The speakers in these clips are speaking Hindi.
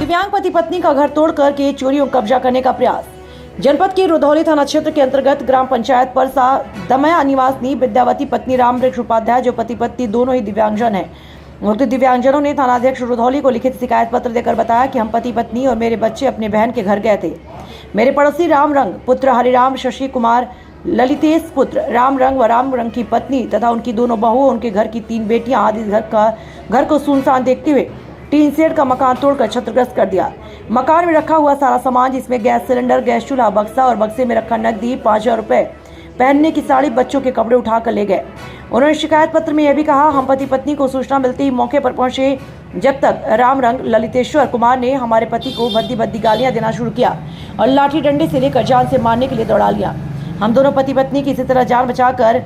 दिव्यांग पति पत्नी का घर तोड़ करके चोरी और कब्जा करने का प्रयास। जनपद के रुधौली थाना क्षेत्र के अंतर्गत ग्राम पंचायत परसा दमया निवासी विद्यावती पत्नी रामवृक्ष उपाध्याय, जो पति पत्नी दोनों ही दिव्यांगजन हैं। उक्त दिव्यांगजनों ने थानाध्यक्ष रुधौली को लिखित शिकायत पत्र देकर बताया कि हम पति पत्नी और मेरे बच्चे अपने बहन के घर गए थे। मेरे पड़ोसी राम रंग पुत्र हरिराम, शशि कुमार, ललितेश पुत्र राम रंग व राम रंग की पत्नी तथा उनकी दोनों बहुओं, उनके घर की 3 बेटियां आदि घर को सुनसान देखते हुए टीन शेड का मकान तोड़कर क्षतिग्रस्त कर दिया। मकान में रखा हुआ सारा सामान, जिसमें गैस सिलेंडर, गैस चूल्हा, बक्सा और बक्से में रखा नकदी, 5000 रुपए, पहनने की साड़ी, बच्चों के कपड़े उठाकर ले गए। उन्होंने शिकायत पत्र में यह भी कहा, हम पति पत्नी को सूचना मिलते ही मौके पर पहुंचे। जब तक राम रंग ललितेश्वर कुमार ने हमारे पति को भद्दी भद्दी गालियां देना शुरू किया और लाठी डंडे से लेकर जान से मारने के लिए दौड़ा लिया। हम दोनों पति पत्नी किसी तरह जान बचाकर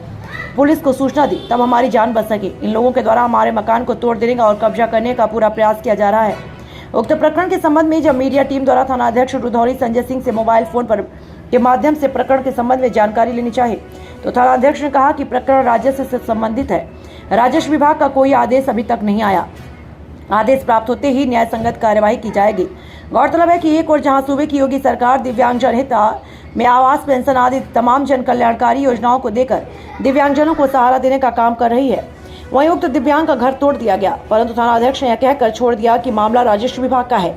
पुलिस को सूचना दी, तब हमारी जान बच सकी। इन लोगों के द्वारा हमारे मकान को तोड़ देने का और कब्जा करने का पूरा प्रयास किया जा रहा है। उक्त प्रकरण के संबंध में जब मीडिया टीम द्वारा थानाध्यक्ष रुधौली संजय सिंह से मोबाइल फोन पर के माध्यम से प्रकरण के संबंध में जानकारी लेनी चाहिए, तो थानाध्यक्ष ने कहा कि प्रकरण राजस्व से संबंधित है। राजस्व विभाग का कोई आदेश अभी तक नहीं आया। आदेश प्राप्त होते ही न्याय संगत कार्यवाही की जाएगी। गौरतलब है कि एक और जहां सूबे की योगी सरकार दिव्यांगजन हित में आवास, पेंशन आदि तमाम जन कल्याणकारी योजनाओं को देकर दिव्यांगजनों को सहारा देने का काम कर रही है, वहीं उक्त दिव्यांग का घर तोड़ दिया गया, परंतु थानाध्यक्ष ने यह कहकर छोड़ दिया कि मामला राजस्व विभाग का है।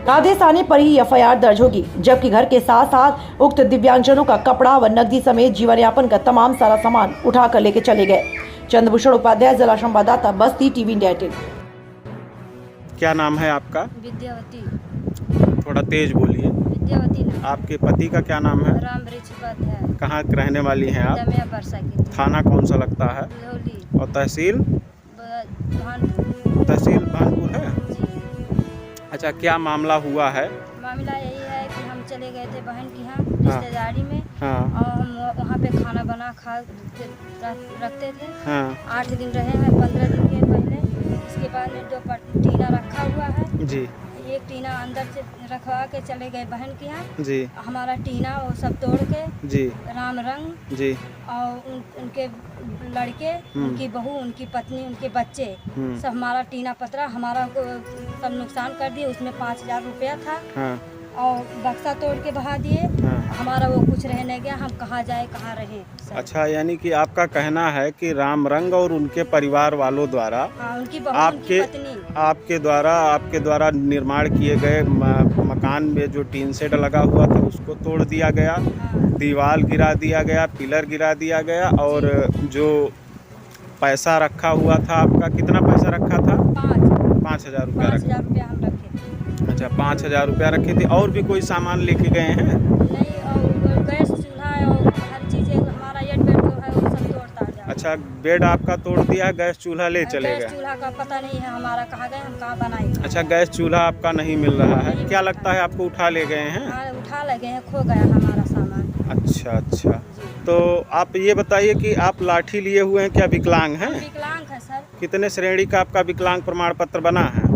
आदेश आने पर ही एफआईआर दर्ज होगी, जबकि घर के साथ साथ उक्त दिव्यांगजनों का कपड़ा व नकदी समेत जीवन यापन का तमाम सारा सामान उठा कर लेके चले गए। चंद्रभूषण उपाध्याय, जिला संवाददाता, बस्ती, टीवी इंडिया 18। क्या नाम है आपका? विद्यावती। थोड़ा तेज बोलिए। विद्यावती नाम। आपके पति का क्या नाम है? रामवृक्ष उपाध्याय। कहाँ रहने वाली हैं आप? दमया परसा की। थाना कौन सा लगता है? रुधौली। और तहसील? भानपुर। तहसील भानपुर है। जी। अच्छा, क्या मामला हुआ है? मामला यही है कि हम चले गए थे बहन के यहाँ रिश्तेदारी में। हाँ। और हम वहाँ पे खाना बना खा रखते थे। हाँ। 8 दिन रहे हैं, 15 दिन के पहले। इसके बाद में 2 टीना रखा हुआ है जी। एक टीना अंदर से रखवा के चले गए बहन के यहाँ जी। हमारा टीना वो सब तोड़ के जी, राम रंग जी और उनके लड़के, उनकी बहू, उनकी पत्नी, उनके बच्चे सब हमारा टीना पतरा हमारा को सब नुकसान कर दिए। उसमें 5000 रुपया था। हाँ। और बक्सा तोड़ के बहा दिए। हाँ। हमारा वो कुछ रह नहीं गया, हम कहाँ जाए कहाँ रहे। अच्छा, यानी कि आपका कहना है कि राम रंग और उनके परिवार वालों द्वारा उनकी बहू, आपके उनकी पत्नी आपके द्वारा निर्माण किए गए मकान में जो टीन शेड लगा हुआ था उसको तोड़ दिया गया। हाँ। दीवार गिरा दिया गया, पिलर गिरा दिया गया, और जो पैसा रखा हुआ था आपका, कितना पैसा रखा था? 5000 रुपया हम रखे। अच्छा, 5000 रुपया रखे थे। और भी कोई सामान लेके गए हैं? नहीं, और गैस चूल्हा और हर चीज़ हमारा ये बेड जो है वो सब तोड़ता है। अच्छा, बेड आपका तोड़ दिया, गैस चूल्हा ले चले गए? गैस चूल्हा का पता नहीं है हमारा, कहाँ गए, हम कहाँ बनाए। अच्छा, गैस चूल्हा आपका नहीं मिल रहा है? क्या लगता है आपको उठा ले गए हैं? उठा ले गए हैं, खो गया हमारा सामान। अच्छा, तो आप ये बताइए कि आप लाठी लिए हुए हैं, क्या विकलांग हैं? विकलांग है सर। कितने श्रेणी का आपका विकलांग प्रमाण पत्र बना है?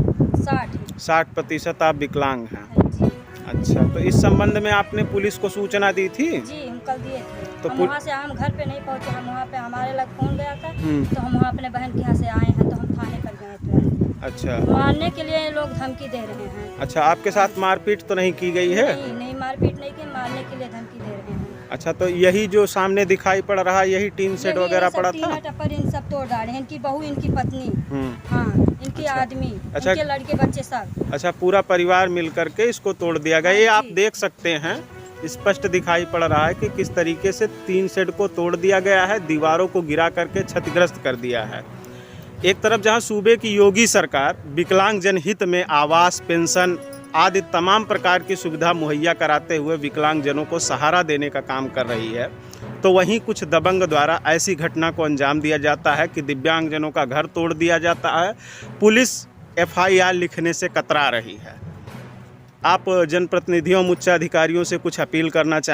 60% आप विकलांग हैं। अच्छा, तो इस संबंध में आपने पुलिस को सूचना दी थी? जी, हम कल दिए थे। तो वहाँ से हम घर पे नहीं पहुँचे, हम वहाँ पे हमारे लग फोन गया था, तो हम वहाँ अपने बहन के यहाँ से आए हैं, तो हम थाने पर गए थे। अच्छा, मारने के लिए लोग धमकी दे रहे हैं। अच्छा, आपके साथ मारपीट तो नहीं की गई है? नहीं, मारपीट नहीं की, मारने के लिए धमकी दे रहे हैं। अच्छा, तो यही जो सामने दिखाई पड़ रहा है यही टीन शेड वगैरह पड़ा था? टप्पर इन सब तोड़ डाले हैं, इनकी बहू, इनकी पत्नी, हाँ, इनके आदमी, अच्छा, इनके लड़के बच्चे सब। अच्छा, पूरा परिवार मिल करके इसको तोड़ दिया गया। ये आप देख सकते हैं, स्पष्ट दिखाई पड़ रहा है कि किस तरीके से टीन शेड को तोड़ दिया गया है, दीवारों को गिरा करके क्षतिग्रस्त कर दिया है। एक तरफ जहां सूबे की योगी सरकार विकलांग जनहित में आवास, पेंशन आदि तमाम प्रकार की सुविधा मुहैया कराते हुए विकलांग जनों को सहारा देने का काम कर रही है, तो वहीं कुछ दबंग द्वारा ऐसी घटना को अंजाम दिया जाता है कि दिव्यांग जनों का घर तोड़ दिया जाता है। पुलिस एफआईआर लिखने से कतरा रही है। आप जनप्रतिनिधियों, उच्च अधिकारियों से कुछ अपील करना चाहें?